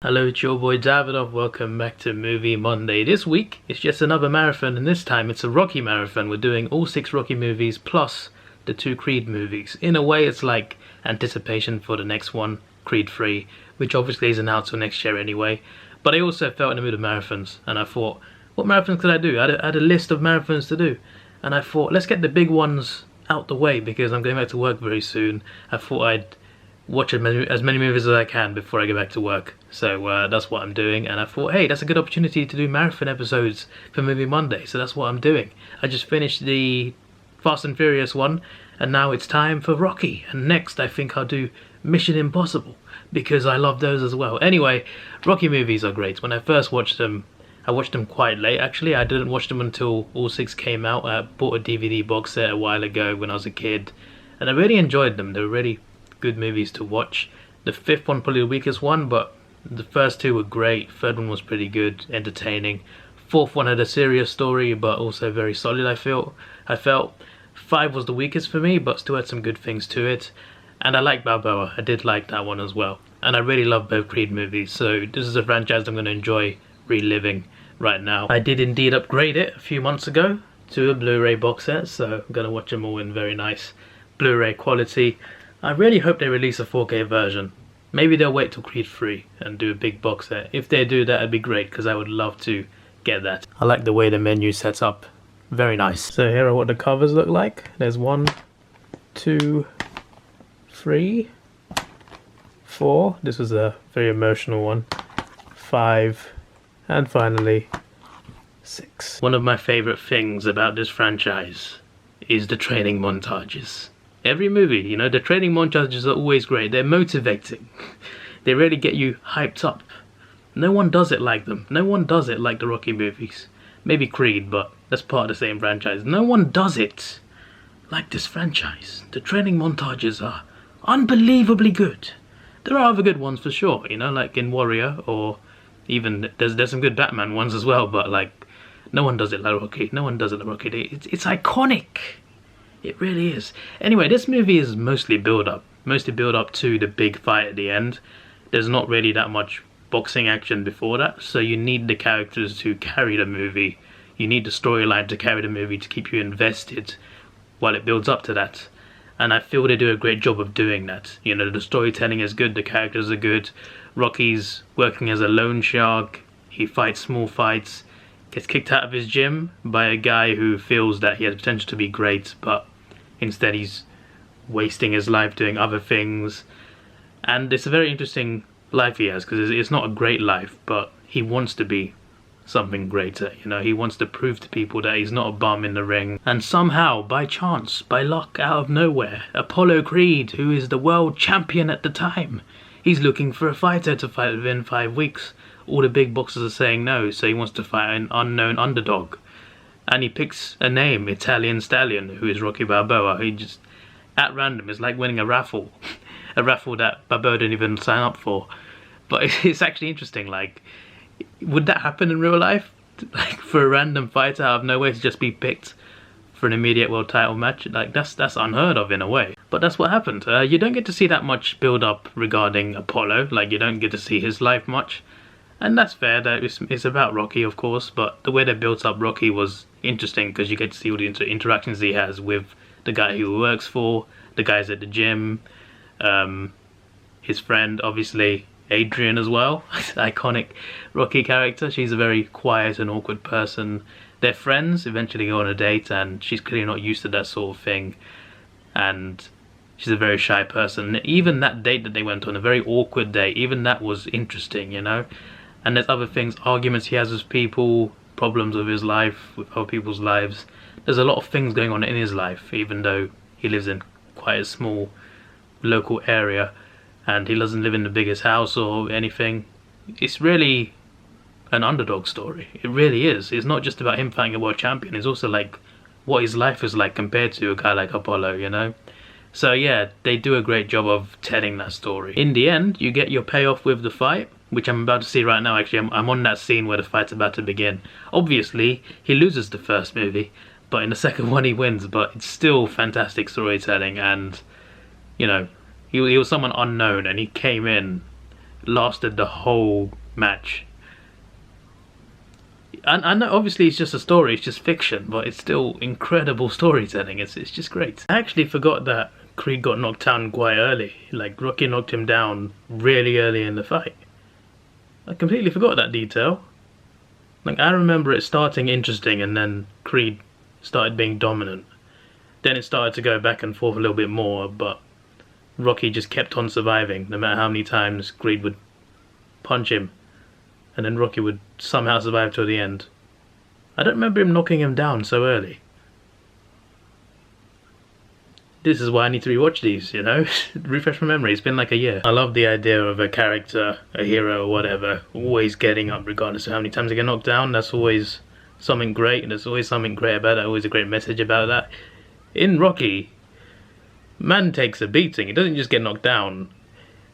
Hello, it's your boy Davidoff. Welcome back to Movie Monday. This week it's just another marathon, and this time it's a Rocky marathon. We're doing all 6 Rocky movies plus the 2 Creed movies. In a way, it's like anticipation for the next one, Creed 3, which obviously isn't out till next year anyway. But I also felt in the mood of marathons, and I thought, what marathons could I do? I had a list of marathons to do, and I thought, let's get the big ones out the way because I'm going back to work very soon. I thought I'd watch as many movies as I can before I go back to work. So that's what I'm doing, and I thought, hey, that's a good opportunity to do marathon episodes for Movie Monday, so that's what I'm doing. I just finished the Fast and Furious one, and now it's time for Rocky, and next I think I'll do Mission Impossible, because I love those as well. Anyway, Rocky movies are great. When I first watched them, I watched them quite late actually. I didn't watch them until all 6 came out. I bought a DVD box set a while ago when I was a kid, and I really enjoyed them. They were really good movies to watch. The 5th one probably the weakest one, but the first 2 were great. 3rd one was pretty good, entertaining. 4th one had a serious story but also very solid. I felt 5 was the weakest for me, but still had some good things to it. And I like Balboa. I did like that one as well, and I really love both Creed movies, so this is a franchise I'm going to enjoy reliving right now. I did indeed upgrade it a few months ago to a Blu-ray box set, so I'm going to watch them all in very nice Blu-ray quality. I really hope they release a 4K version. Maybe they'll wait till Creed 3 and do a big box set. If they do, that'd be great, because I would love to get that. I like the way the menu sets up. Very nice. So here are what the covers look like. There's 1, 2, 3, 4. This was a very emotional one. 5, and finally 6. One of my favorite things about this franchise is the training montages. Every movie, you know, the training montages are always great. They're motivating. They really get you hyped up. No one does it like them. No one does it like the Rocky movies. Maybe Creed, but that's part of the same franchise. No one does it like this franchise. The training montages are unbelievably good. There are other good ones for sure, you know, like in Warrior, or even there's some good Batman ones as well, but like no one does it like Rocky. No one does it like Rocky. It's iconic. It really is. Anyway, this movie is mostly build up to the big fight at the end. There's not really that much boxing action before that, so you need the characters to carry the movie. You need the storyline to carry the movie to keep you invested while it builds up to that. And I feel they do a great job of doing that. You know, the storytelling is good, the characters are good. Rocky's working as a loan shark. He fights small fights. Gets kicked out of his gym by a guy who feels that he has potential to be great, but instead he's wasting his life doing other things. And it's a very interesting life he has, because it's not a great life, but he wants to be something greater. You know, he wants to prove to people that he's not a bum in the ring. And somehow, by chance, by luck, out of nowhere, Apollo Creed, who is the world champion at the time, he's looking for a fighter to fight within 5 weeks. All the big boxers are saying no, so he wants to fight an unknown underdog. And he picks a name, Italian Stallion, who is Rocky Balboa. He just, at random, it's like winning a raffle. A raffle that Balboa didn't even sign up for. But it's actually interesting, like, would that happen in real life? Like, for a random fighter out of nowhere to just be picked for an immediate world title match? Like, that's unheard of in a way. But that's what happened. You don't get to see that much build-up regarding Apollo. Like, you don't get to see his life much. And that's fair, that it's about Rocky, of course, but the way they built up Rocky was interesting, because you get to see all the interactions he has with the guy who he works for, the guys at the gym, his friend, obviously, Adrian as well, iconic Rocky character. She's a very quiet and awkward person. They're friends, eventually go on a date, and she's clearly not used to that sort of thing, and she's a very shy person. Even that date that they went on, a very awkward date, even that was interesting, you know. And there's other things, arguments he has with people, problems with his life, with other people's lives. There's a lot of things going on in his life, even though he lives in quite a small local area and he doesn't live in the biggest house or anything. It's really an underdog story. It really is. It's not just about him fighting a world champion. It's also like what his life is like compared to a guy like Apollo, you know? So yeah, they do a great job of telling that story. In the end, you get your payoff with the fight, which I'm about to see right now. Actually, I'm on that scene where the fight's about to begin. Obviously, he loses the first movie, but in the second one he wins. But it's still fantastic storytelling, and, you know, he was someone unknown, and he came in lasted the whole match. I know obviously it's just a story, it's just fiction, but it's still incredible storytelling. It's just great. I actually forgot that Creed got knocked down quite early. Like, Rocky knocked him down really early in the fight. I completely forgot that detail. Like, I remember it starting interesting and then Creed started being dominant. Then it started to go back and forth a little bit more, but Rocky just kept on surviving no matter how many times Creed would punch him. And then Rocky would somehow survive till the end. I don't remember him knocking him down so early. This is why I need to rewatch these, you know? Refresh my memory, it's been like a year. I love the idea of a character, a hero or whatever, always getting up regardless of how many times they get knocked down. That's always something great, and there's always something great about that, always a great message about that. In Rocky, man takes a beating. He doesn't just get knocked down.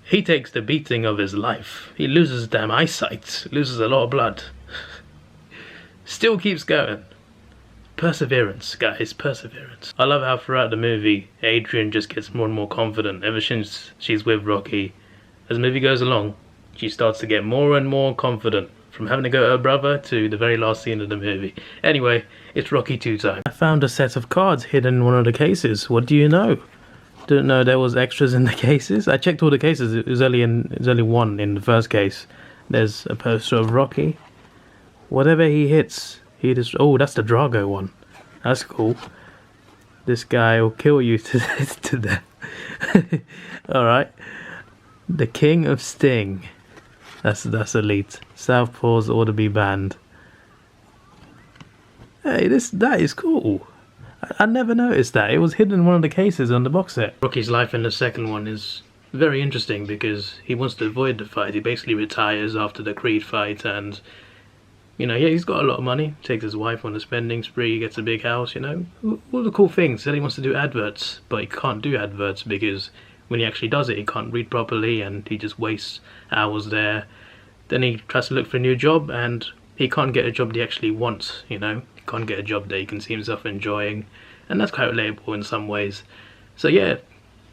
He takes the beating of his life. He loses his damn eyesight, loses a lot of blood. Still keeps going. Perseverance, guys, perseverance. I love how throughout the movie, Adrian just gets more and more confident ever since she's with Rocky. As the movie goes along, she starts to get more and more confident, from having to go to her brother to the very last scene of the movie. Anyway, it's Rocky 2 time. I found a set of cards hidden in one of the cases. What do you know? Didn't know there was extras in the cases. I checked all the cases. It was only one in the first case. There's a poster of Rocky. Whatever he hits, he just... Oh, that's the Drago one. That's cool. This guy will kill you to death. Alright. The King of Sting. That's elite. Southpaws ought to be banned. Hey, that is cool. I never noticed that. It was hidden in one of the cases on the box set. Rocky's life in the second one is very interesting because he wants to avoid the fight. He basically retires after the Creed fight, and you know, yeah, he's got a lot of money. Takes his wife on a spending spree, gets a big house, you know, all the cool things. Then he wants to do adverts, but he can't do adverts because when he actually does it, he can't read properly and he just wastes hours there. Then he tries to look for a new job and he can't get a job that he actually wants, you know. He can't get a job that he can see himself enjoying, and that's quite relatable in some ways. So yeah,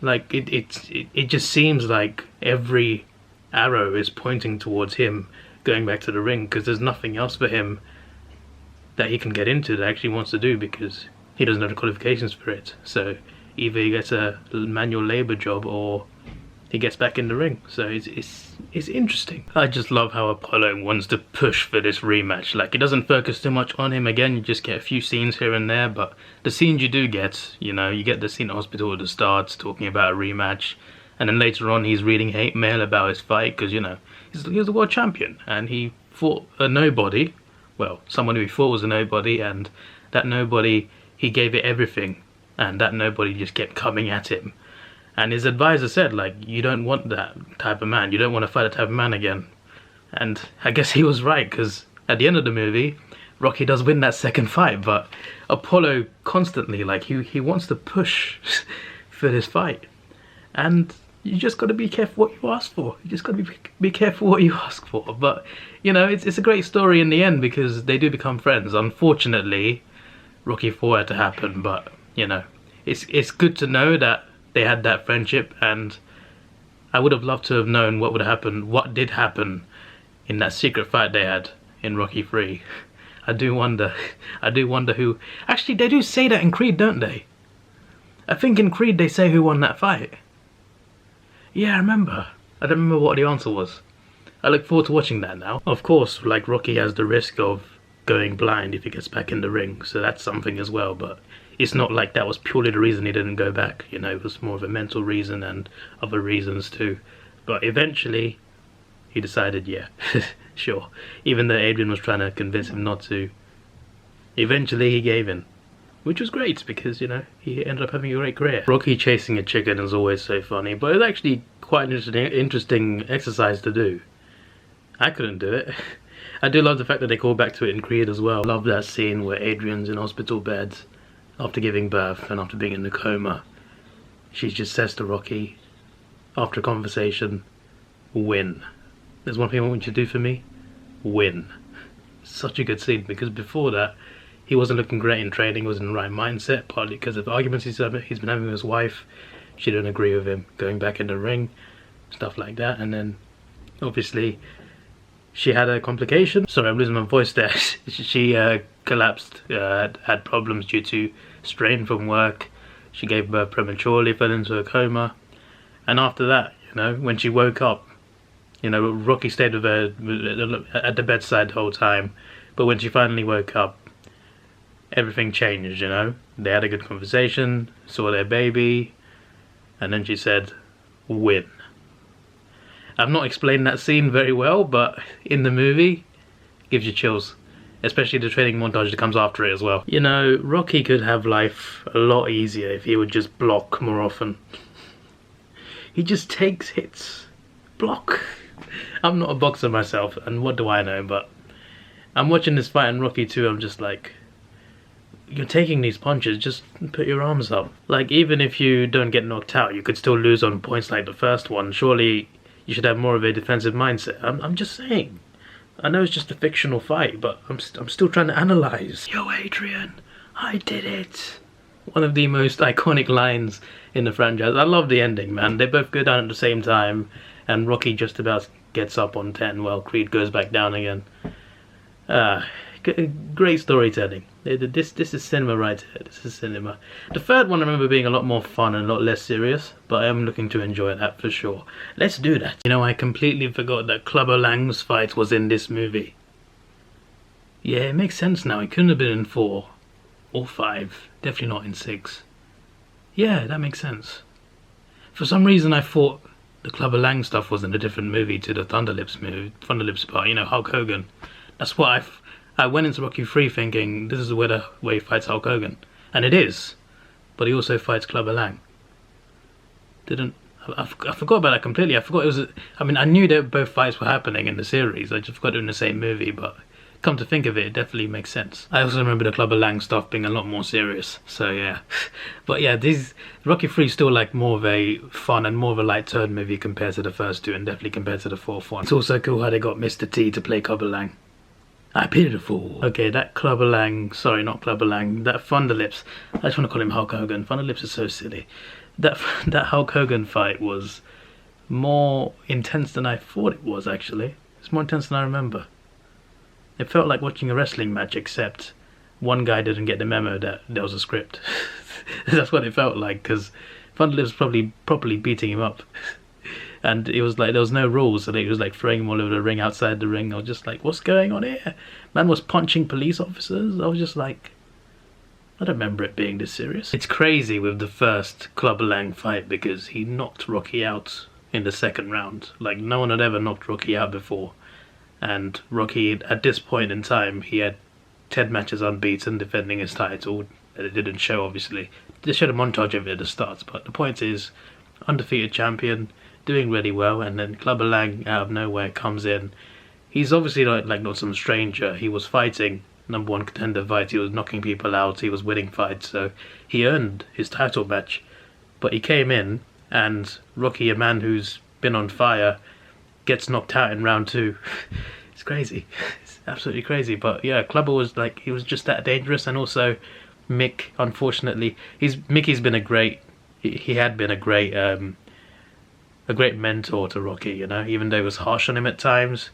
like it just seems like every arrow is pointing towards him going back to the ring, because there's nothing else for him that he can get into that actually wants to do because he doesn't have the qualifications for it. So either he gets a manual labor job or he gets back in the ring. So it's interesting. I just love how Apollo wants to push for this rematch. Like, it doesn't focus too much on him. Again, you just get a few scenes here and there, but the scenes you do get, you know, you get the scene at hospital at the start talking about a rematch, and then later on he's reading hate mail about his fight because, you know, he was a world champion and he fought a nobody. Well, someone who he thought was a nobody, and that nobody, he gave it everything, and that nobody just kept coming at him. And his advisor said, like, you don't want that type of man. You don't want to fight that type of man again. And I guess he was right, because at the end of the movie, Rocky does win that second fight. But Apollo constantly, like, he wants to push for this fight. And you just got to be careful what you ask for. You just got to be careful what you ask for. But, you know, it's a great story in the end because they do become friends. Unfortunately, Rocky 4 had to happen. But, you know, it's good to know that they had that friendship, and I would have loved to have known what would happen, what did happen in that secret fight they had in Rocky 3. I do wonder who... Actually, they do say that in Creed, don't they? I think in Creed they say who won that fight. Yeah, I remember. I don't remember what the answer was. I look forward to watching that now. Of course, like, Rocky has the risk of going blind if he gets back in the ring, so that's something as well, but it's not like that was purely the reason he didn't go back, you know. It was more of a mental reason and other reasons too. But eventually, he decided, yeah, sure. Even though Adrian was trying to convince him not to, eventually he gave in. Which was great, because, you know, he ended up having a great career. Rocky chasing a chicken is always so funny, but it's actually quite an interesting exercise to do. I couldn't do it. I do love the fact that they call back to it in Creed as well. I love that scene where Adrian's in hospital bed after giving birth and after being in the coma. She just says to Rocky, after a conversation, win. There's one thing I want you to do for me, win. Such a good scene, because before that, he wasn't looking great in training, wasn't in the right mindset, partly because of arguments he's been having with his wife. She didn't agree with him going back in the ring, stuff like that, and then Obviously, she had a complication. Sorry, I'm losing my voice there. She collapsed, had problems due to strain from work. She gave birth prematurely, fell into a coma. And after that, you know, when she woke up, you know, Rocky stayed with her at the bedside the whole time. But when she finally woke up, everything changed, you know. They had a good conversation, saw their baby, and then she said, win. I've not explained that scene very well, but in the movie, it gives you chills. Especially the training montage that comes after it as well. You know, Rocky could have life a lot easier if he would just block more often. He just takes hits. Block. I'm not a boxer myself, and what do I know, but I'm watching this fight in Rocky 2, I'm just like, you're taking these punches, just put your arms up. Like, even if you don't get knocked out, you could still lose on points like the first one. Surely you should have more of a defensive mindset. I'm just saying. I know it's just a fictional fight, but I'm still trying to analyze. Yo, Adrian, I did it. One of the most iconic lines in the franchise. I love the ending, man. They both go down at the same time, and Rocky just about gets up on 10 while Creed goes back down again. Great storytelling. This is cinema right here. This is cinema. The third one I remember being a lot more fun and a lot less serious, but I am looking to enjoy that for sure. Let's do that. You know, I completely forgot that Clubber Lang's fight was in this movie. Yeah, it makes sense now. It couldn't have been in 4 or 5. Definitely not in 6. Yeah, that makes sense. For some reason I thought the Clubber Lang stuff was in a different movie to the Thunderlips part, you know, Hulk Hogan. That's what I went into Rocky 3 thinking this is where he fights Hulk Hogan. And it is. But he also fights Clubber Lang. I forgot about that completely. I forgot it was I mean, I knew that both fights were happening in the series. I just forgot it in the same movie, but come to think of it, it definitely makes sense. I also remember the Clubber Lang stuff being a lot more serious. So yeah. But yeah, Rocky 3 is still like more of a fun and more of a light turn movie compared to the first two, and definitely compared to the fourth one. It's also cool how they got Mr. T to play Clubber Lang. I pity the fool. Okay, that Clubber Lang, sorry, not Clubber Lang, that Thunderlips, I just want to call him Hulk Hogan. Thunderlips is so silly. That Hulk Hogan fight was more intense than I thought it was, actually. It's more intense than I remember. It felt like watching a wrestling match, except one guy didn't get the memo that there was a script. That's what it felt like, because Thunderlips was probably properly beating him up. And it was like there was no rules, so he was like throwing him all over the ring, outside the ring. I was just like, what's going on here? Man was punching police officers. I was just like, I don't remember it being this serious. It's crazy with the first Clubber Lang fight because he knocked Rocky out in the second round. Like, no one had ever knocked Rocky out before. And Rocky, at this point in time, he had 10 matches unbeaten defending his title. It didn't show, obviously. They showed a montage of it at the start, but the point is, undefeated champion, doing really well, and then Clubber Lang out of nowhere comes in. He's obviously not some stranger. He was fighting #1 contender fights. He was knocking people out. He was winning fights, so he earned his title match. But he came in, and Rocky, a man who's been on fire, gets knocked out in round 2. It's crazy. It's absolutely crazy. But yeah, Clubber was like, he was just that dangerous. And also Mick, unfortunately, Mickey's been a great, he had been a great mentor to Rocky, you know, even though he was harsh on him at times.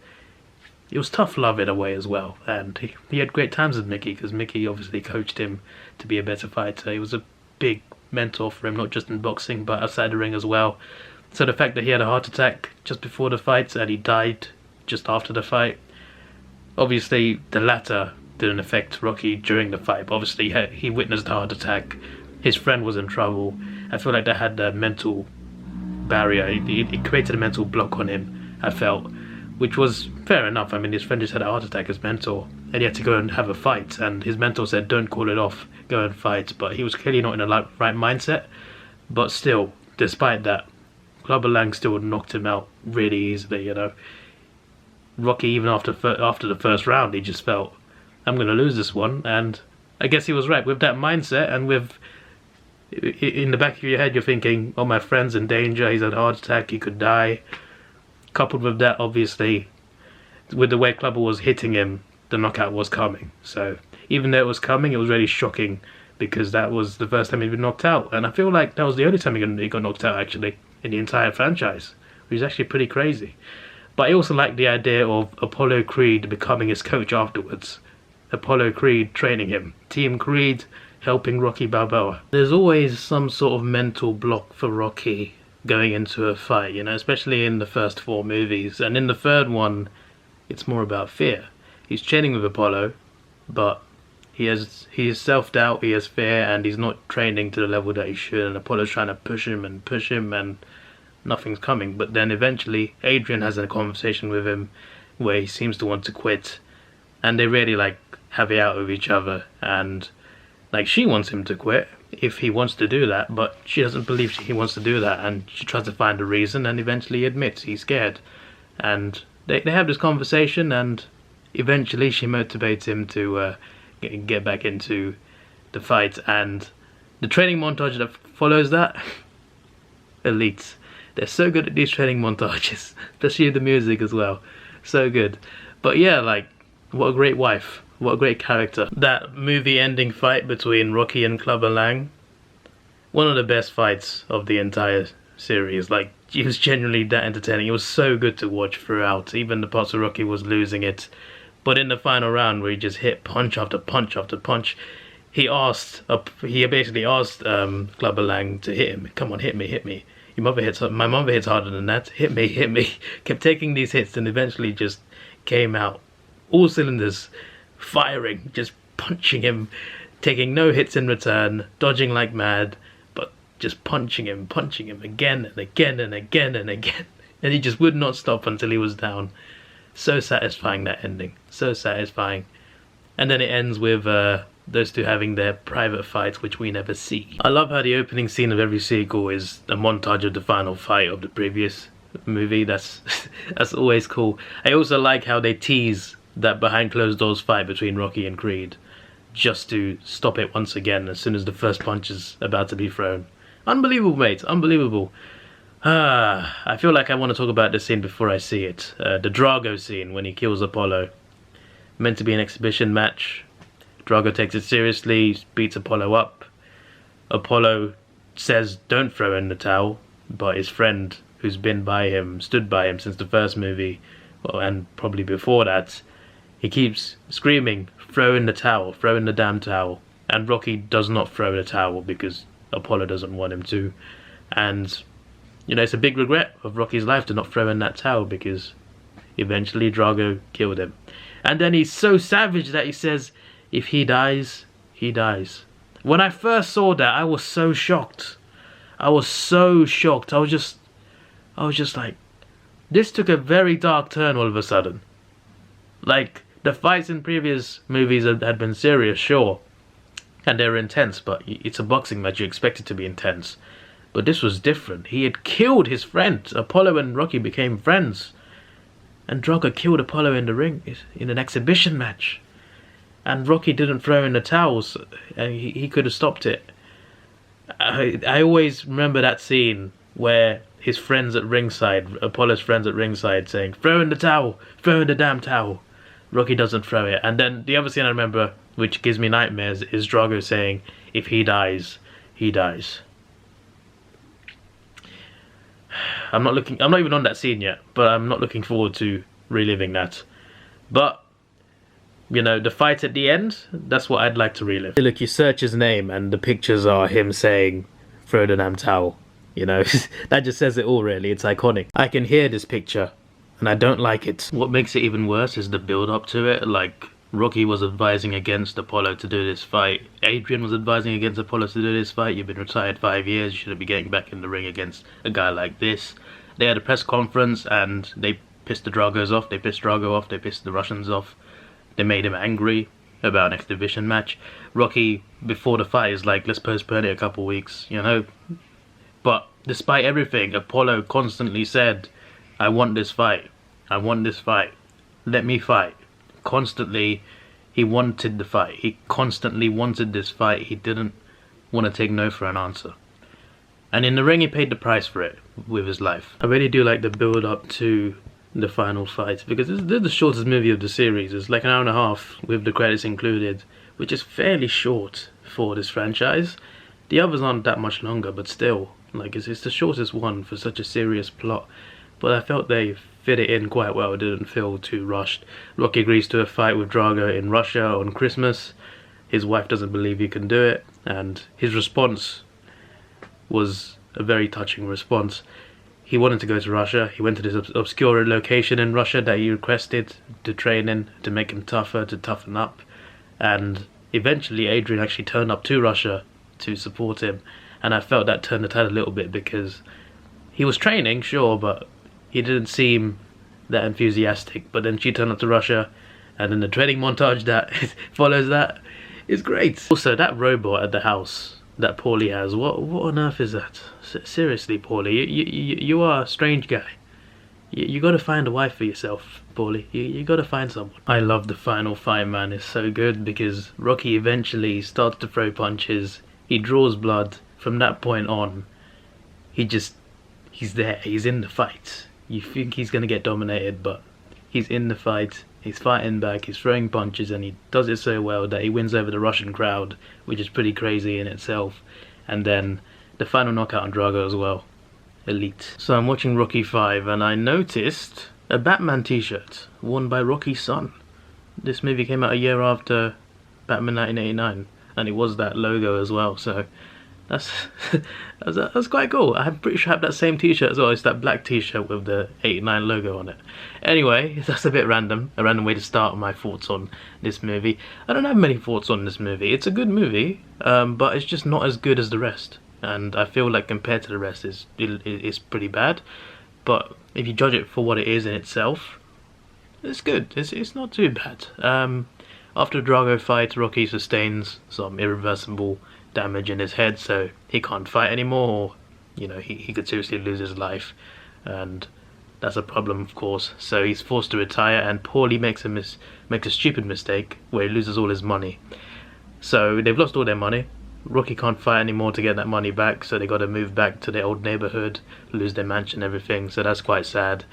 It was tough love in a way as well, and he had great times with Mickey, because Mickey obviously coached him to be a better fighter. He was a big mentor for him, not just in boxing but outside the ring as well. So the fact that he had a heart attack just before the fight and he died just after the fight, obviously the latter didn't affect Rocky during the fight, but obviously he witnessed the heart attack. His friend was in trouble. I feel like that had a mental barrier. It created a mental block on him, I felt, which was fair enough. I mean, his friend just had a heart attack, his mentor, and he had to go and have a fight, and his mentor said, don't call it off, go and fight. But he was clearly not in the right mindset. But still, despite that, Clubber Lang still knocked him out really easily, you know. Rocky, even after the first round, he just felt, I'm going to lose this one. And I guess he was right. With that mindset, and with in the back of your head you're thinking, oh, my friend's in danger, he's had a heart attack, he could die. Coupled with that, obviously, with the way Clubber was hitting him, the knockout was coming. So even though it was coming, it was really shocking, because that was the first time he'd been knocked out. And I feel like that was the only time he got knocked out, actually, in the entire franchise, which is actually pretty crazy. But I also like the idea of Apollo Creed becoming his coach afterwards. Apollo Creed training him. Team Creed helping Rocky Balboa. There's always some sort of mental block for Rocky going into a fight, you know, especially in the first 4 movies. And in the third one, it's more about fear. He's training with Apollo, but he has self-doubt, he has fear, and he's not training to the level that he should. And Apollo's trying to push him, and nothing's coming. But then eventually, Adrian has a conversation with him where he seems to want to quit, and they really like have it out with each other. And like, she wants him to quit if he wants to do that, but she doesn't believe he wants to do that, and she tries to find a reason, and eventually admits he's scared. And they have this conversation, and eventually she motivates him to get back into the fight. And the training montage that follows that, elite. They're so good at these training montages, especially the music as well. So good. But yeah, like, what a great wife. What a great character. That movie ending fight between Rocky and Clubber Lang, one of the best fights of the entire series. Like, it was genuinely that entertaining. It was so good to watch throughout, even the parts where Rocky was losing it. But in the final round, where he just hit punch after punch after punch, he basically asked Clubber Lang to hit him. Come on, hit me, hit me. My mother hits harder than that. Hit me, hit me. Kept taking these hits, and eventually just came out all cylinders, firing, just punching him, taking no hits in return, dodging like mad, but just punching him again and again and again and again. And he just would not stop until he was down. So satisfying, that ending. So satisfying. And then it ends with those two having their private fight, which we never see. I love how the opening scene of every sequel is a montage of the final fight of the previous movie. That's always cool. I also like how they tease that behind closed doors fight between Rocky and Creed, just to stop it once again as soon as the first punch is about to be thrown. Unbelievable, mate. Unbelievable. I feel like I want to talk about this scene before I see it. The Drago scene when he kills Apollo. Meant to be an exhibition match. Drago takes it seriously, beats Apollo up. Apollo says don't throw in the towel, but his friend, who's stood by him since the first movie, well, and probably before that, he keeps screaming, throw in the towel, throw in the damn towel. And Rocky does not throw the towel because Apollo doesn't want him to. And, you know, it's a big regret of Rocky's life to not throw in that towel, because eventually Drago killed him. And then he's so savage that he says, if he dies, he dies. When I first saw that, I was so shocked. I was so shocked. I was just like, this took a very dark turn all of a sudden. Like, the fights in previous movies had been serious, sure, and they were intense, but it's a boxing match, you expect it to be intense. But this was different. He had killed his friend. Apollo and Rocky became friends, and Drago killed Apollo in the ring in an exhibition match. And Rocky didn't throw in the towels, and he could have stopped it. I always remember that scene where his friends at ringside, Apollo's friends at ringside, saying, throw in the towel, throw in the damn towel. Rocky doesn't throw it. And then the other scene I remember, which gives me nightmares, is Drago saying, if he dies, he dies. I'm not even on that scene yet, but I'm not looking forward to reliving that. But, you know, the fight at the end, that's what I'd like to relive. Look, you search his name and the pictures are him saying, throw the damn towel. You know, that just says it all, really. It's iconic. I can hear this picture, and I don't like it. What makes it even worse is the build-up to it. Like, Rocky was advising against Apollo to do this fight. Adrian was advising against Apollo to do this fight. You've been retired 5 years. You shouldn't be getting back in the ring against a guy like this. They had a press conference, and they pissed the Dragos off. They pissed Drago off. They pissed the Russians off. They made him angry about an exhibition match. Rocky, before the fight, is like, let's postpone it a couple weeks, you know? But despite everything, Apollo constantly said, I want this fight. I want this fight. Let me fight. Constantly, he wanted the fight. He constantly wanted this fight. He didn't want to take no for an answer. And in the ring, he paid the price for it with his life. I really do like the build-up to the final fight, because this is the shortest movie of the series. It's like an hour and a half with the credits included, which is fairly short for this franchise. The others aren't that much longer, but still, like, it's the shortest one for such a serious plot. But I felt they fit it in quite well. It didn't feel too rushed. Rocky agrees to a fight with Drago in Russia on Christmas. His wife doesn't believe he can do it, and his response was a very touching response. He wanted to go to Russia. He went to this obscure location in Russia that he requested to train in, to make him tougher, to toughen up. And eventually Adrian actually turned up to Russia to support him. And I felt that turned the tide a little bit, because he was training, sure, but he didn't seem that enthusiastic. But then she turned up to Russia, and then the training montage that follows that is great. Also, that robot at the house that Paulie has, what on earth is that? Seriously, Paulie, you are a strange guy. You got to find a wife for yourself, Paulie. You got to find someone. I love the final fight, man. It's so good, because Rocky eventually starts to throw punches. He draws blood. From that point on, he's there. He's in the fight. You think he's gonna get dominated, but he's in the fight. He's fighting back. He's throwing punches, and he does it so well that he wins over the Russian crowd, which is pretty crazy in itself. And then the final knockout on Drago as well. Elite. So I'm watching Rocky 5, and I noticed a Batman t-shirt worn by Rocky's son. This movie came out a year after Batman 1989, and it was that logo as well, so that's quite cool. I'm pretty sure I have that same t-shirt as well. It's that black t-shirt with the 89 logo on it. Anyway, that's a bit random. A random way to start my thoughts on this movie. I don't have many thoughts on this movie. It's a good movie, but it's just not as good as the rest. And I feel like compared to the rest, it's pretty bad. But if you judge it for what it is in itself, it's good. It's not too bad. After the Drago fight, Rocky sustains some irreversible damage in his head, so he can't fight anymore, or, you know, he could seriously lose his life, and that's a problem, of course. So he's forced to retire, and Paulie makes a stupid mistake where he loses all his money. So they've lost all their money. Rocky can't fight anymore to get that money back, so they got to move back to their old neighborhood, lose their mansion and everything, so that's quite sad.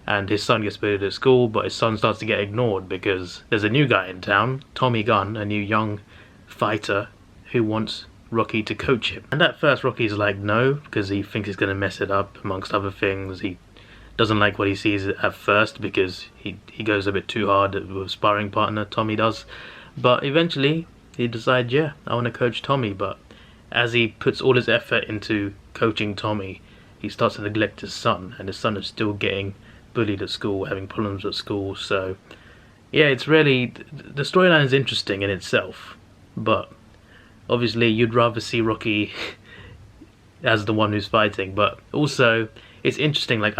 And his son gets put at school, but his son starts to get ignored because there's a new guy in town, Tommy Gunn, a new young fighter, who wants Rocky to coach him. And at first Rocky's like no, because he thinks he's going to mess it up, amongst other things. He doesn't like what he sees at first, because he goes a bit too hard with a sparring partner, Tommy does. But eventually he decides, yeah, I want to coach Tommy. But as he puts all his effort into coaching Tommy, he starts to neglect his son, and his son is still getting bullied at school, having problems at school. So yeah, it's really, the storyline is interesting in itself, but obviously you'd rather see Rocky as the one who's fighting. But also it's interesting, like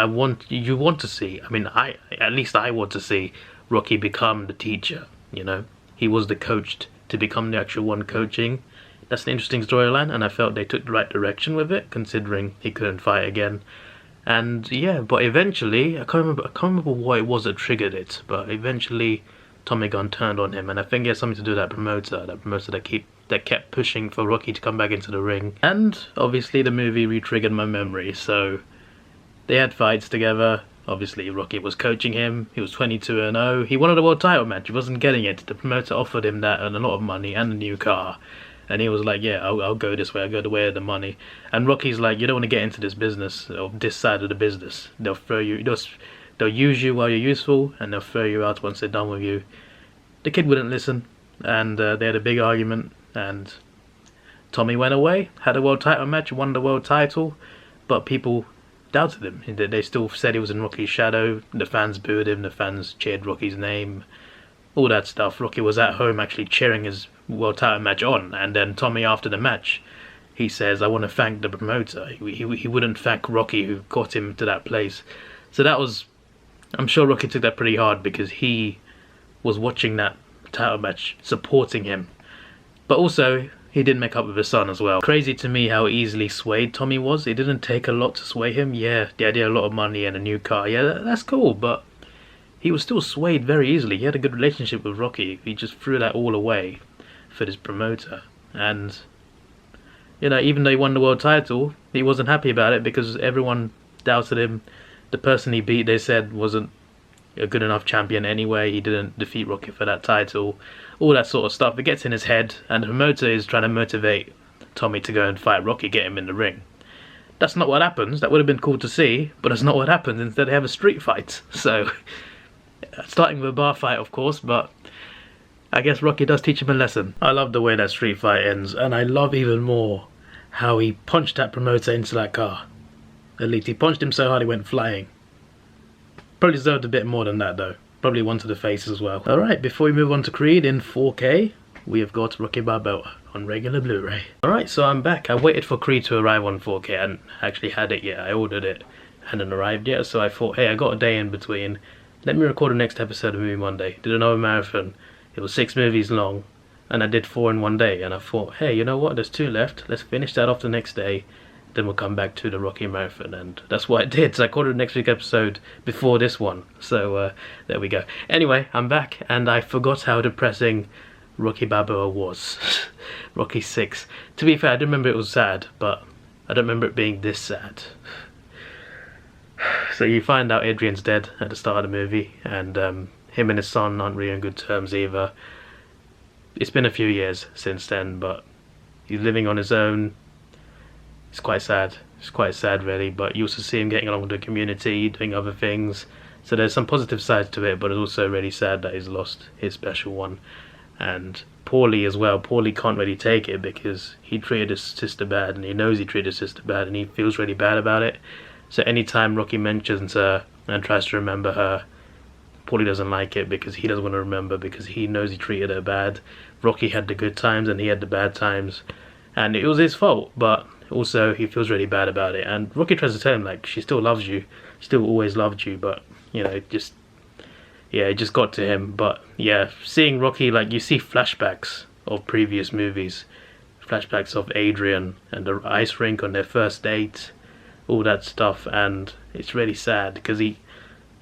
you want to see, I mean, at least I want to see Rocky become the teacher, you know. He was the coach to become the actual one coaching. That's an interesting storyline, and I felt they took the right direction with it, considering he couldn't fight again. And yeah, but eventually, I can't remember what it was that triggered it, but eventually Tommy Gunn turned on him, and I think it has something to do with that promoter that kept pushing for Rocky to come back into the ring. And obviously the movie re-triggered my memory, so they had fights together. Obviously Rocky was coaching him, he was 22-0, he wanted a world title match, he wasn't getting it. The promoter offered him that and a lot of money and a new car, and he was like, yeah, I'll go this way, I'll go the way of the money. And Rocky's like, you don't want to get into this business, or this side of the business. They'll use you while you're useful, and they'll throw you out once they're done with you. The kid wouldn't listen, and they had a big argument, and Tommy went away, had a world title match, won the world title, but people doubted him. They still said he was in Rocky's shadow. The fans booed him, the fans cheered Rocky's name, all that stuff. Rocky was at home actually cheering his world title match on, and then Tommy, after the match, he says, I want to thank the promoter. He wouldn't thank Rocky, who got him to that place. So that was, I'm sure Rocky took that pretty hard, because he was watching that title match, supporting him. But also, he did make up with his son as well. Crazy to me how easily swayed Tommy was. It didn't take a lot to sway him. Yeah, the idea of a lot of money and a new car, yeah, that's cool, but he was still swayed very easily. He had a good relationship with Rocky. He just threw that all away for this promoter. And, you know, even though he won the world title, he wasn't happy about it, because everyone doubted him. The person he beat, they said, wasn't a good enough champion anyway. He didn't defeat Rocky for that title. All that sort of stuff. It gets in his head, and the promoter is trying to motivate Tommy to go and fight Rocky, get him in the ring. that's not what happens. That would have been cool to see, but that's not what happens. Instead they have a street fight. So, starting with a bar fight of course, but I guess Rocky does teach him a lesson. I love the way that street fight ends, and I love even more how he punched that promoter into that car. At least he punched him so hard he went flying. Probably deserved a bit more than that though. Probably one to the face as well. Alright, before we move on to Creed in 4K, we have got Rocky Balboa on regular Blu-ray. Alright, so I'm back. I waited for Creed to arrive on 4K. I hadn't actually had it yet. I ordered it. Hadn't arrived yet, so I thought, hey, I got a day in between. Let me record the next episode of Movie Monday. Did another marathon. It was 6 movies long, and I did 4 in one day. And I thought, hey, you know what? There's 2 left. Let's finish that off the next day. Then we'll come back to the Rocky Marathon, and that's what I did. So I recorded the next week's episode before this one. So there we go. Anyway, I'm back, and I forgot how depressing Rocky Balboa was. Rocky 6. To be fair, I do remember it was sad, but I don't remember it being this sad. So you find out Adrian's dead at the start of the movie, and him and his son aren't really on good terms either. It's been a few years since then, but he's living on his own. It's quite sad. It's quite sad really, but you also see him getting along with the community, doing other things. So there's some positive sides to it, but it's also really sad that he's lost his special one. And Paulie as well. Paulie can't really take it because he treated his sister bad, and he knows he treated his sister bad, and he feels really bad about it. So anytime Rocky mentions her and tries to remember her, Paulie doesn't like it because he doesn't want to remember, because he knows he treated her bad. Rocky had the good times and he had the bad times, and it was his fault, but also he feels really bad about it. And Rocky tries to tell him, like, she still loves you, still always loved you, but you know, it just got to him. But yeah, seeing Rocky, like, you see flashbacks of previous movies, flashbacks of Adrian and the ice rink on their first date, all that stuff, and it's really sad because he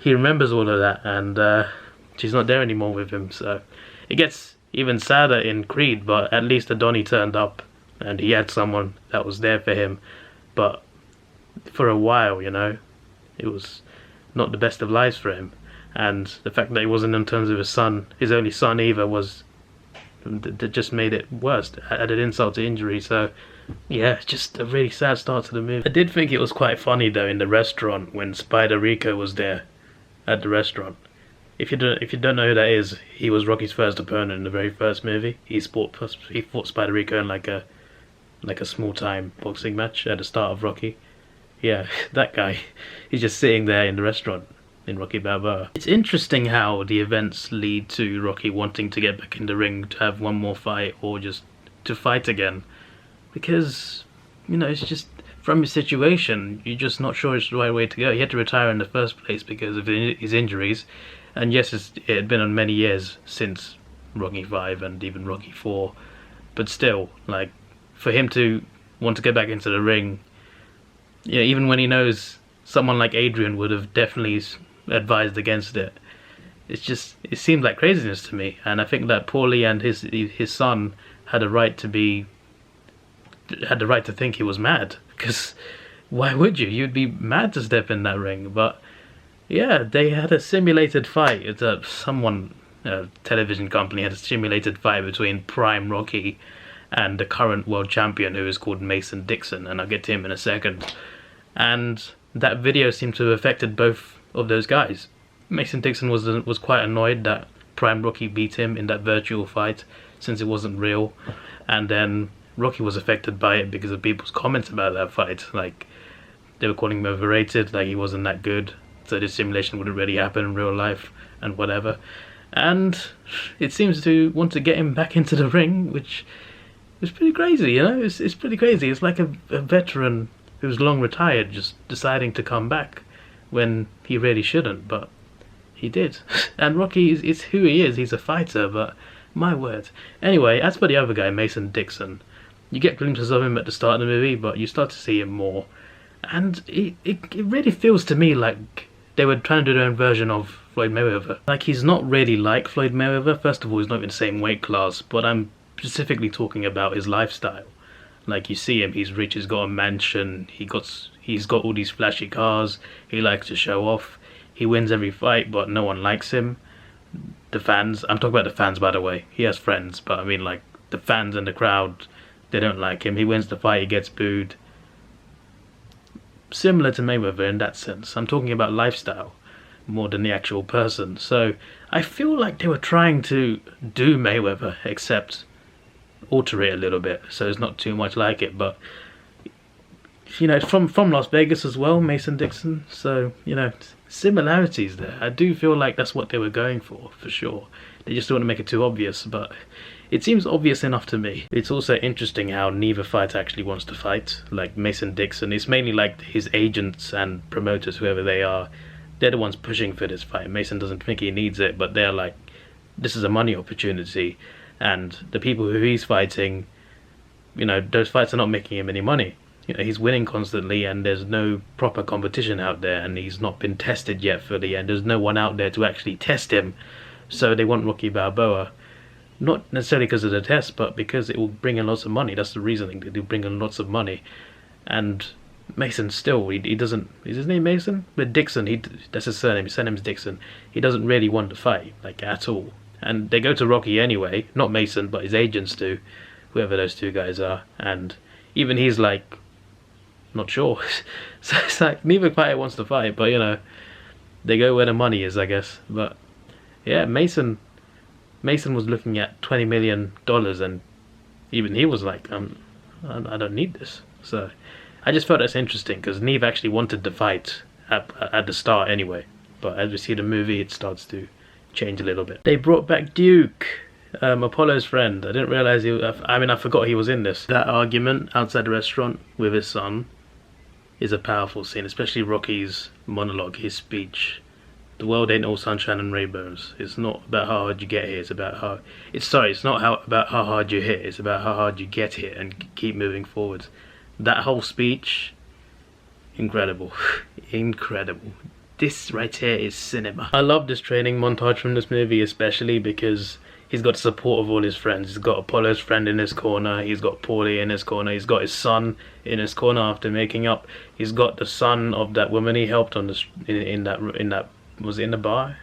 remembers all of that, and she's not there anymore with him. So it gets even sadder in Creed, but at least Adoni turned up and he had someone that was there for him. But for a while, you know, it was not the best of lives for him, and the fact that he wasn't in terms of his son, his only son either, was that just made it worse, added insult to injury. So yeah, just a really sad start to the movie. I did think it was quite funny though in the restaurant when Spider Rico was there at the restaurant. If you don't know who that is, he was Rocky's first opponent in the very first movie. He fought Spider Rico in like a small time boxing match at the start of Rocky. Yeah, that guy. He's just sitting there in the restaurant in Rocky Balboa. It's interesting how the events lead to Rocky wanting to get back in the ring to have one more fight, or just to fight again. Because, you know, it's just, from his situation, you're just not sure it's the right way to go. He had to retire in the first place because of his injuries. And yes, it had been on many years since Rocky 5 and even Rocky 4. But still, like, for him to want to get back into the ring, yeah, even when he knows someone like Adrian would have definitely advised against it, it seemed like craziness to me. And I think that Paulie and his son had a right to think he was mad, because why would you? You'd be mad to step in that ring. But yeah, they had a simulated fight. It's a television company had a simulated fight between Prime Rocky and the current world champion, who is called Mason Dixon, and I'll get to him in a second. And that video seemed to have affected both of those guys. Mason Dixon was quite annoyed that Prime Rocky beat him in that virtual fight, since it wasn't real. And then Rocky was affected by it because of people's comments about that fight. Like, they were calling him overrated, like he wasn't that good, so this simulation wouldn't really happen in real life, and whatever. And it seems to want to get him back into the ring, which is pretty crazy, you know? It's pretty crazy. It's like a veteran who's long retired just deciding to come back when he really shouldn't, but he did. And Rocky is who he is. He's a fighter, but my word. Anyway, as for the other guy, Mason Dixon, you get glimpses of him at the start of the movie, but you start to see him more, and it really feels to me like they were trying to do their own version of Floyd Mayweather. Like, he's not really like Floyd Mayweather. First of all, he's not in the same weight class, but I'm specifically talking about his lifestyle. Like, you see him, he's rich, he's got a mansion, he's got all these flashy cars, he likes to show off, he wins every fight, but no one likes him. The fans, I'm talking about the fans, by the way, he has friends, but I mean, like, the fans and the crowd, they don't like him. He wins the fight, he gets booed. similar to Mayweather in that sense. I'm talking about lifestyle more than the actual person. So I feel like they were trying to do Mayweather, except alter it a little bit so it's not too much like it. But you know, it's from Las Vegas as well, Mason Dixon. So you know, similarities there. I do feel like that's what they were going for sure. They just don't want to make it too obvious, but it seems obvious enough to me. It's also interesting how neither fighter actually wants to fight. Like Mason Dixon, it's mainly like his agents and promoters, whoever they are, they're the ones pushing for this fight. Mason doesn't think he needs it, but they're like, this is a money opportunity. And the people who he's fighting, you know, those fights are not making him any money. You know, he's winning constantly and there's no proper competition out there, and he's not been tested yet fully, and there's no one out there to actually test him. So they want Rocky Balboa. Not necessarily because of the test, but because it will bring in lots of money. That's the reasoning. They do bring in lots of money. And Mason still, he doesn't, is his name Mason? But Dixon, that's his surname. His surname's Dixon. He doesn't really want to fight, like, at all. And they go to Rocky anyway. Not Mason, but his agents do. Whoever those two guys are. And even he's like, not sure. So it's like, neither fighter wants to fight, but you know, they go where the money is, I guess. But yeah, Mason was looking at $20 million, and even he was like, I don't need this. So I just felt that's interesting, because Neve actually wanted the fight at the start anyway. But as we see the movie, it starts to change a little bit. They brought back Duke, Apollo's friend. I didn't realize I forgot he was in this. That argument outside the restaurant with his son is a powerful scene, especially Rocky's monologue, his speech. The world ain't all sunshine and rainbows. It's not about how hard you get here. It's about how it's not about how hard you hit. It's about how hard you get here and keep moving forward. That whole speech, incredible, incredible. This right here is cinema. I love this training montage from this movie, especially because he's got the support of all his friends. He's got Apollo's friend in his corner. He's got Paulie in his corner. He's got his son in his corner after making up. He's got the son of that woman he helped on the in that. Was it in the bar?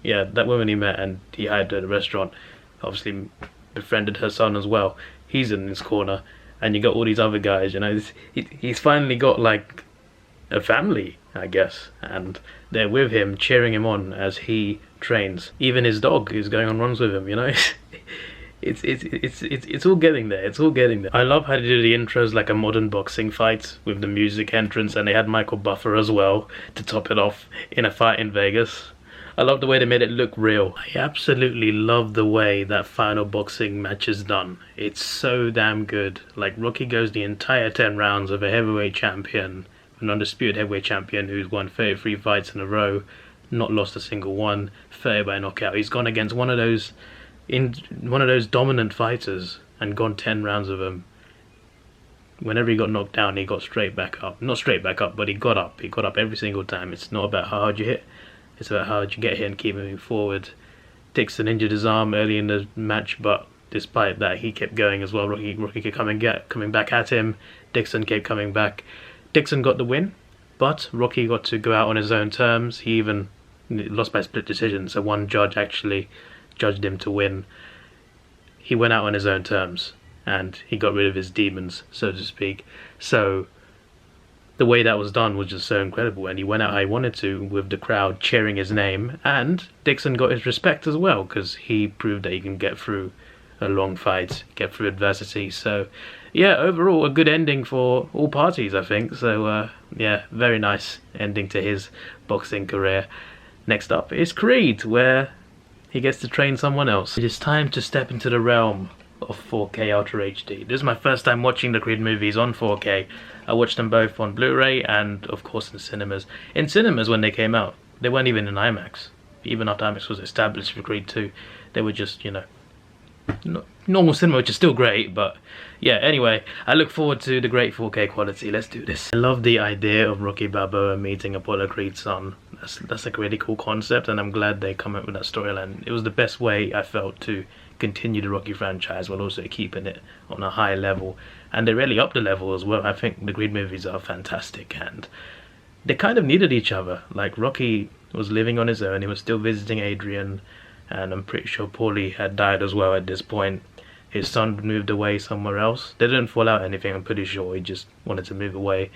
Yeah, that woman he met and he hired at the restaurant, obviously befriended her son as well. He's in his corner, and you got all these other guys, you know. He's finally got like a family, I guess, and they're with him, cheering him on as he trains. Even his dog is going on runs with him, you know. It's all getting there. It's all getting there. I love how they do the intros like a modern boxing fight with the music entrance, and they had Michael Buffer as well to top it off in a fight in Vegas. I love the way they made it look real. I absolutely love the way that final boxing match is done. It's so damn good. Like, Rocky goes the entire 10 rounds of a heavyweight champion, an undisputed heavyweight champion who's won 33 fights in a row, not lost a single one, 30 by knockout. He's gone against one of those dominant fighters and gone 10 rounds of them. Whenever he got knocked down, he got straight back up. Not straight back up, but he got up. He got up every single time. It's not about how hard you hit. It's about how hard you get hit and keep moving forward. Dixon injured his arm early in the match, but despite that, he kept going as well. Rocky kept coming back at him. Dixon kept coming back. Dixon got the win, but Rocky got to go out on his own terms. He even lost by split decision, so one judge actually judged him to win. He went out on his own terms and he got rid of his demons, so to speak. So the way that was done was just so incredible, and he went out how he wanted to with the crowd cheering his name, and Dixon got his respect as well because he proved that he can get through a long fight, get through adversity. So yeah, overall a good ending for all parties, I think. So yeah, very nice ending to his boxing career. Next up is Creed, where he gets to train someone else. It is time to step into the realm of 4K Ultra HD. This is my first time watching the Creed movies on 4K. I watched them both on Blu-ray and of course in cinemas. In cinemas when they came out, they weren't even in IMAX. Even after IMAX was established for Creed 2, they were just, you know, normal cinema, which is still great, but yeah, anyway, I look forward to the great 4K quality. Let's do this. I love the idea of Rocky Balboa meeting Apollo Creed's son. That's a really cool concept, and I'm glad they come up with that storyline. It was the best way, I felt, to continue the Rocky franchise while also keeping it on a high level. And they really upped the level as well. I think the Creed movies are fantastic, and they kind of needed each other. Like, Rocky was living on his own, he was still visiting Adrian, and I'm pretty sure Paulie had died as well at this point. His son moved away somewhere else. They didn't fall out or anything, I'm pretty sure. He just wanted to move away.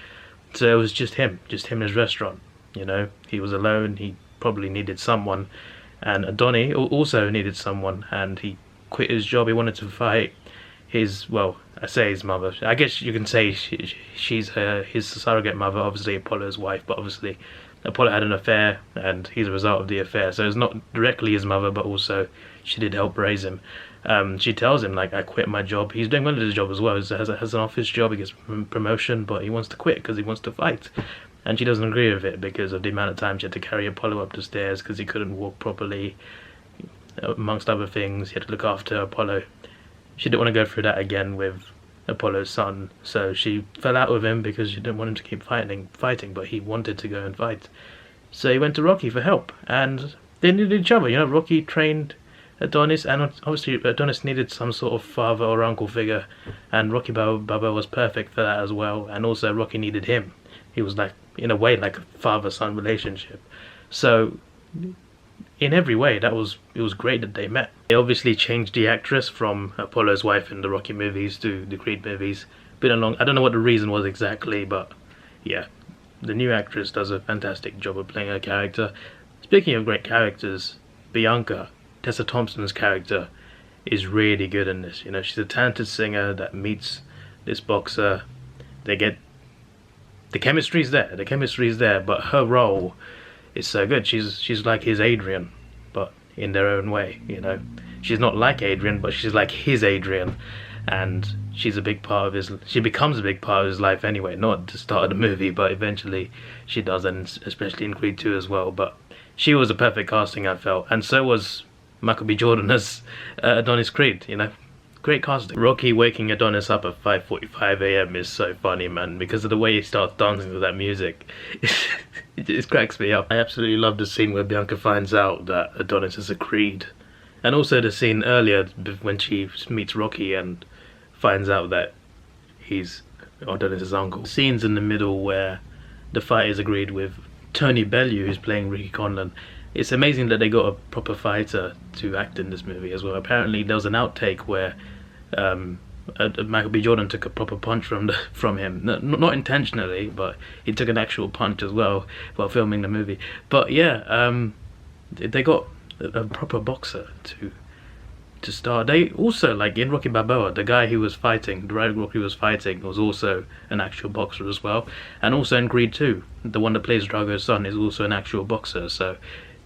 So it was just him in his restaurant, you know. He was alone, he probably needed someone, and Adonis also needed someone, and he quit his job. He wanted to fight his, well, I say his mother, I guess you can say she's his surrogate mother, obviously Apollo's wife, but obviously Apollo had an affair and he's a result of the affair, so it's not directly his mother, but also she did help raise him. She tells him, like, I quit my job. He's doing well at his job as well. He has an office job, he gets promotion, but he wants to quit because he wants to fight. And she doesn't agree with it because of the amount of time she had to carry Apollo up the stairs because he couldn't walk properly, amongst other things. He had to look after Apollo. She didn't want to go through that again with Apollo's son, so she fell out with him because she didn't want him to keep fighting, but he wanted to go and fight. So he went to Rocky for help, and they needed each other. You know, Rocky trained Adonis, and obviously Adonis needed some sort of father or uncle figure, and Rocky Balboa was perfect for that as well. And also Rocky needed him. He was, like, in a way, like a father-son relationship. So in every way, it was great that they met. They obviously changed the actress from Apollo's wife in the Rocky movies to the Creed movies. Been a long, I don't know what the reason was exactly, but yeah, the new actress does a fantastic job of playing her character. Speaking of great characters, Bianca, Tessa Thompson's character, is really good in this. You know, she's a talented singer that meets this boxer. They get, the chemistry's there, but her role is so good. She's like his Adrian, but in their own way, you know. She's not like Adrian, but she's like his Adrian, and she's a big part of his, she becomes a big part of his life anyway, not at the start of the movie, but eventually she does, and especially in Creed 2 as well. But she was a perfect casting, I felt, and so was Michael B. Jordan as Adonis Creed, you know. Great casting. Rocky waking Adonis up at 5:45 AM is so funny, man, because of the way he starts dancing to that music. It just cracks me up. I absolutely love the scene where Bianca finds out that Adonis is a Creed. And also the scene earlier when she meets Rocky and finds out that he's Adonis' uncle. Scenes in the middle where the fight is agreed with Tony Bellew, who's playing Ricky Conlon. It's amazing that they got a proper fighter to act in this movie as well. Apparently there was an outtake where Michael B. Jordan took a proper punch from him. Not intentionally, but he took an actual punch as well while filming the movie. But yeah, they got a proper boxer to star. They also, like in Rocky Balboa, the guy who was fighting, the Rocky was fighting, was also an actual boxer as well. And also in Creed 2, the one that plays Drago's son is also an actual boxer. So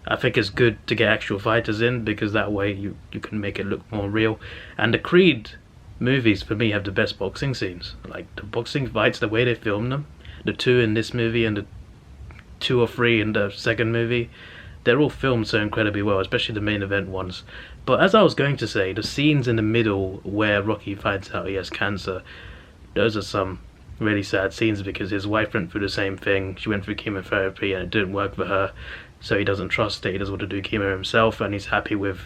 I think it's good to get actual fighters in, because that way you can make it look more real. And the Creed movies, for me, have the best boxing scenes. Like the boxing fights, the way they film them, the 2 in this movie and the 2 or 3 in the second movie, they're all filmed so incredibly well, especially the main event ones. But as I was going to say, the scenes in the middle where Rocky finds out he has cancer, those are some really sad scenes, because his wife went through the same thing. She went through chemotherapy and it didn't work for her, so he doesn't trust it. He doesn't want to do chemo himself, and he's happy with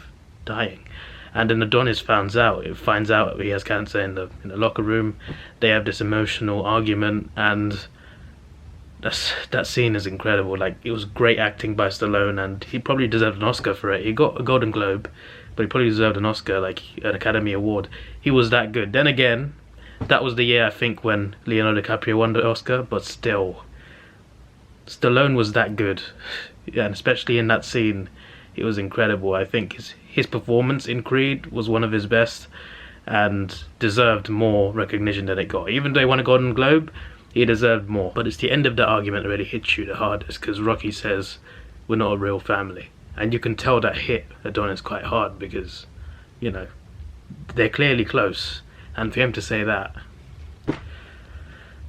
dying. And then Adonis finds out he has cancer in the locker room. They have this emotional argument, and that scene is incredible. Like, it was great acting by Stallone, and he probably deserved an Oscar for it. He got a Golden Globe, but he probably deserved an Oscar, like an Academy Award. He was that good. Then again, that was the year, I think, when Leonardo DiCaprio won the Oscar, but still, Stallone was that good. Yeah, and especially in that scene, it was incredible. I think his performance in Creed was one of his best, and deserved more recognition than it got. Even though he won a Golden Globe, he deserved more. But it's the end of the argument that really hits you the hardest, because Rocky says, we're not a real family. And you can tell that hit Adonis quite hard, because, you know, they're clearly close. And for him to say that,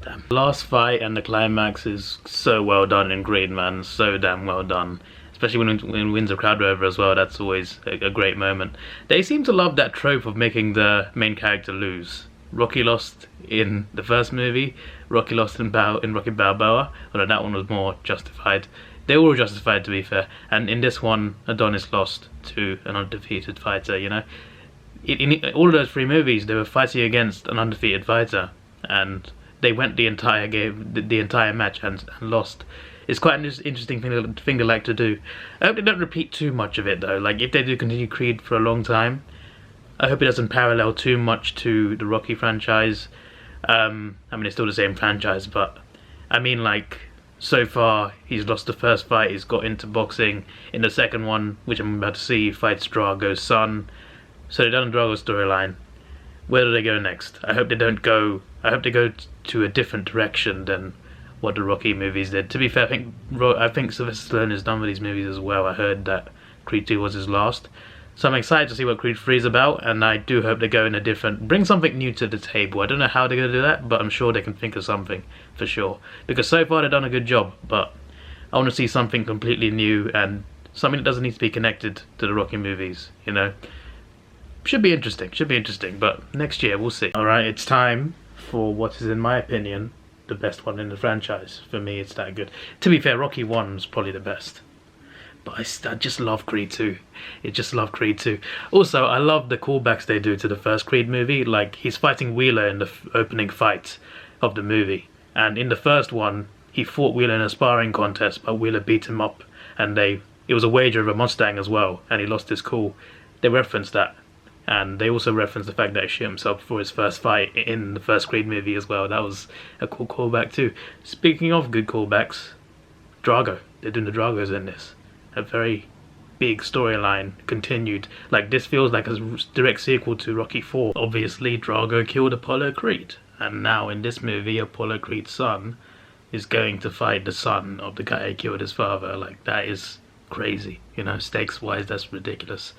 damn. The last fight and the climax is so well done in Creed, man. So damn well done. Especially when it wins a crowd over as well. That's always a great moment. They seem to love that trope of making the main character lose. Rocky lost in the first movie. Rocky lost in Rocky Balboa. Although that one was more justified. They were all justified, to be fair. And in this one, Adonis lost to an undefeated fighter, you know. In all of those 3 movies, they were fighting against an undefeated fighter. And they went the entire game, the entire match, and lost. It's quite an interesting thing they like to do. I hope they don't repeat too much of it, though. Like, if they do continue Creed for a long time, I hope it doesn't parallel too much to the Rocky franchise. I mean, it's still the same franchise, but I mean, like, so far he's lost the first fight, he's got into boxing. In the second one, which I'm about to see, he fights Drago's son. So they've done a Drago storyline. Where do they go next? I hope they don't go. I hope they go to a different direction than what the Rocky movies did. To be fair, I think Sylvester Stallone is done with these movies as well. I heard that Creed 2 was his last. So I'm excited to see what Creed 3 is about, and I do hope they go in a different... bring something new to the table. I don't know how they're going to do that, but I'm sure they can think of something, for sure. Because so far they've done a good job, but I want to see something completely new, and something that doesn't need to be connected to the Rocky movies, you know? Should be interesting, but next year, we'll see. Alright, it's time for what is, in my opinion, the best one in the franchise. For me, it's that good. To be fair, Rocky 1's probably the best. But I just love Creed 2. I just love Creed 2. Also, I love the callbacks they do to the first Creed movie. Like, he's fighting Wheeler in the opening fight of the movie. And in the first one, he fought Wheeler in a sparring contest, but Wheeler beat him up. And it was a wager of a Mustang as well, and he lost his cool. They referenced that. And they also referenced the fact that he shot himself for his first fight in the first Creed movie as well. That was a cool callback too. Speaking of good callbacks, Drago. They're doing the Dragos in this. A very big storyline continued. Like, this feels like a direct sequel to Rocky 4. Obviously, Drago killed Apollo Creed. And now in this movie, Apollo Creed's son is going to fight the son of the guy who killed his father. Like, that is crazy. You know, stakes-wise, that's ridiculous.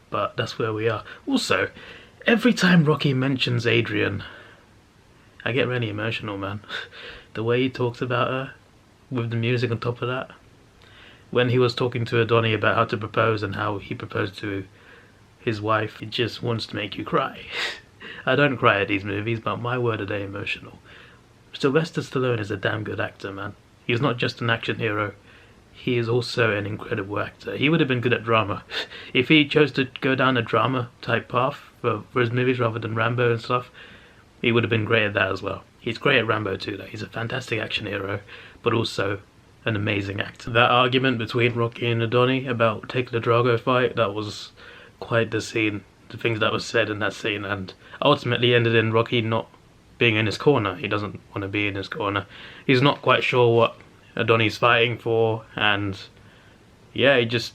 But that's where we are. Also, every time Rocky mentions Adrian, I get really emotional, man. The way he talks about her, with the music on top of that. When he was talking to Adoni about how to propose and how he proposed to his wife, it just wants to make you cry. I don't cry at these movies, but my word, are they emotional. Sylvester Stallone is a damn good actor, man. He's not just an action hero. He is also an incredible actor. He would have been good at drama. If he chose to go down a drama type path for his movies rather than Rambo and stuff, he would have been great at that as well. He's great at Rambo too, though. He's a fantastic action hero, but also an amazing actor. That argument between Rocky and Adoni about taking the Drago fight, that was quite the scene. The things that was said in that scene, and ultimately ended in Rocky not being in his corner. He doesn't want to be in his corner. He's not quite sure what Adoni's fighting for, and yeah, I guess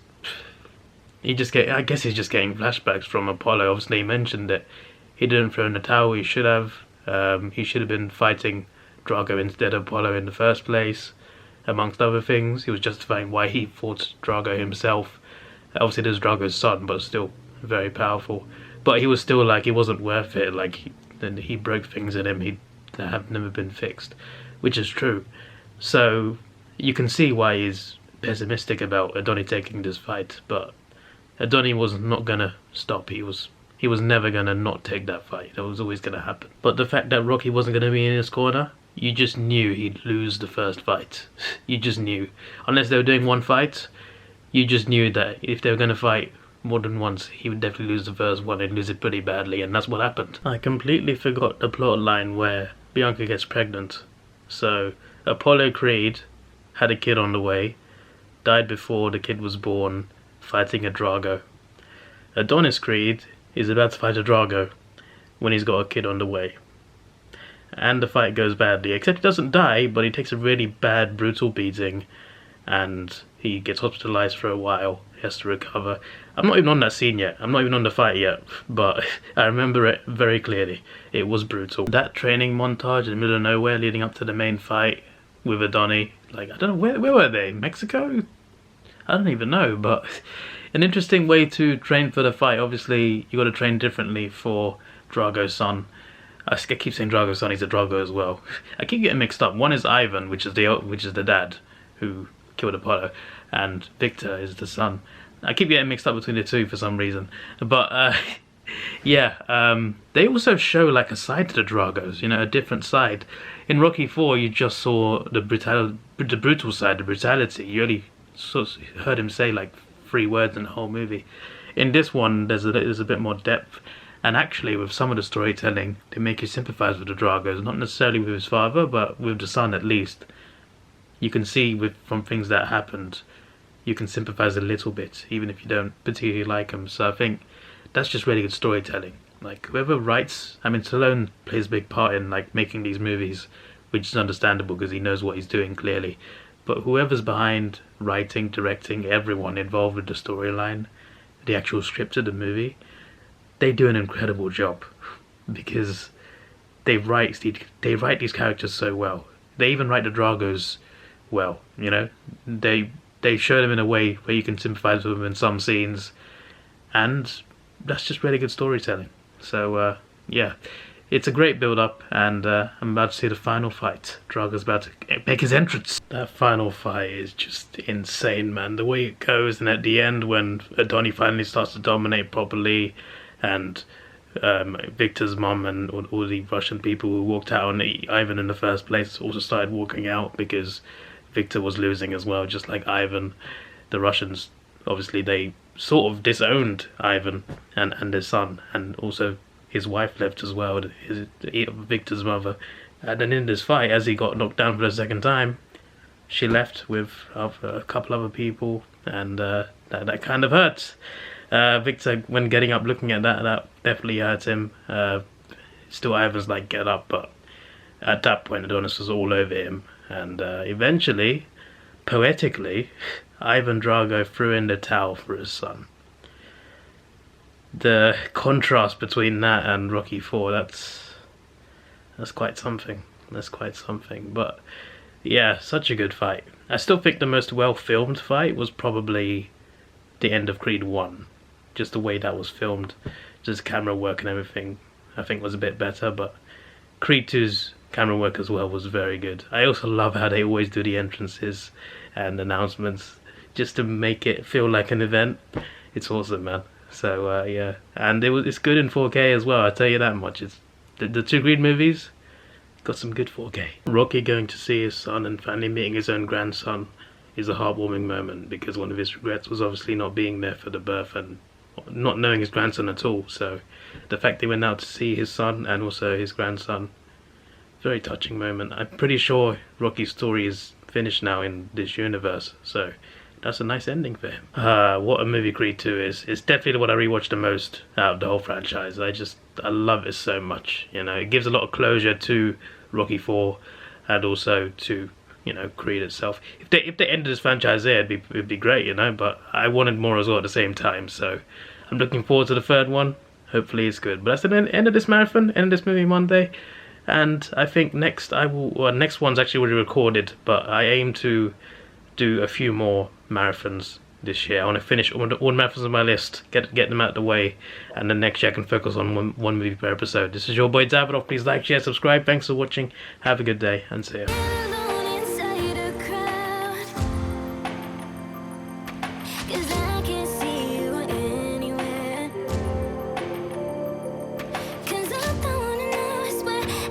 he's just getting flashbacks from Apollo. Obviously, he mentioned that he didn't throw in the towel. He should have. He should have been fighting Drago instead of Apollo in the first place. Amongst other things, he was justifying why he fought Drago himself. Obviously, there's Drago's son, but still very powerful. But he was still like, it wasn't worth it. Like, he broke things in him that have never been fixed, which is true. So you can see why he's pessimistic about Adoni taking this fight. But Adoni was not gonna stop. He was never gonna not take that fight. That was always gonna happen. But the fact that Rocky wasn't gonna be in his corner, you just knew he'd lose the first fight. You just knew. Unless they were doing one fight, you just knew that if they were going to fight more than once, he would definitely lose the first one and lose it pretty badly, and that's what happened. I completely forgot the plot line where Bianca gets pregnant. So, Apollo Creed had a kid on the way, died before the kid was born, fighting a Drago. Adonis Creed is about to fight a Drago when he's got a kid on the way. And the fight goes badly, except he doesn't die, but he takes a really bad, brutal beating, and he gets hospitalized for a while. He has to recover. I'm not even on that scene yet. I'm not even on the fight yet, but I remember it very clearly. It was brutal. That training montage in the middle of nowhere leading up to the main fight with Adoni, like, I don't know, where were they? Mexico? I don't even know, but an interesting way to train for the fight. Obviously, you got to train differently for Drago's son. I keep saying Drago's son, he's a Drago as well. I keep getting mixed up. One is Ivan, which is the dad who killed Apollo, and Victor is the son. I keep getting mixed up between the two for some reason. But yeah, they also show like a side to the Dragos, you know, a different side. In Rocky 4, you just saw the brutal side, the brutality. You only sort of heard him say like 3 words in the whole movie. In this one, there's a bit more depth. And actually, with some of the storytelling, they make you sympathise with the Dragos. Not necessarily with his father, but with the son at least. You can see from things that happened, you can sympathise a little bit, even if you don't particularly like him. So I think that's just really good storytelling. Like, whoever writes, I mean, Stallone plays a big part in like making these movies, which is understandable because he knows what he's doing clearly. But whoever's behind writing, directing, everyone involved with the storyline, the actual script of the movie, they do an incredible job because they write these characters so well. They even write the Dragos well, you know. They show them in a way where you can sympathize with them in some scenes, and that's just really good storytelling. So yeah, it's a great build-up, and I'm about to see the final fight. Drago's about to make his entrance. That final fight is just insane, man. The way it goes, and at the end when Donnie finally starts to dominate properly, and Victor's mom and all the Russian people who walked out on Ivan in the first place also started walking out because Victor was losing as well, just like Ivan. The Russians, obviously, they sort of disowned Ivan and his son, and also his wife left as well, Victor's mother. And then in this fight, as he got knocked down for the second time, she left with a couple other people, and that kind of hurts. Victor, when getting up looking at that definitely hurt him. Still Ivan's like, get up, but at that point Adonis was all over him, and eventually, poetically, Ivan Drago threw in the towel for his son. The contrast between that and Rocky IV, that's quite something. That's quite something. But yeah, such a good fight. I still think the most well-filmed fight was probably the end of Creed 1. Just the way that was filmed, just camera work and everything, I think was a bit better, but Creed 2's camera work as well was very good. I also love how they always do the entrances and announcements just to make it feel like an event. It's awesome, man. So yeah, and it's good in 4K as well, I tell you that much. It's the two Creed movies got some good 4K. Rocky going to see his son and finally meeting his own grandson is a heartwarming moment, because one of his regrets was obviously not being there for the birth and not knowing his grandson at all. So the fact he went out to see his son and also his grandson, very touching moment. I'm pretty sure Rocky's story is finished now in this universe, so that's a nice ending for him. What a movie Creed 2 is. It's definitely what I rewatched the most out of the whole franchise. I love it so much. You know, it gives a lot of closure to Rocky 4 and also to, you know, Creed itself. If they ended this franchise there, it'd be great, you know, but I wanted more as well at the same time, so I'm looking forward to the third one. Hopefully it's good. But that's the end of this marathon, end of this movie Monday, and I think next one's actually already recorded, but I aim to do a few more marathons this year. I want to finish all the marathons on my list, get them out of the way, and then next year I can focus on one movie per episode. This is your boy Davidoff. Please like, share, subscribe. Thanks for watching. Have a good day, and see ya.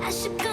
I should go.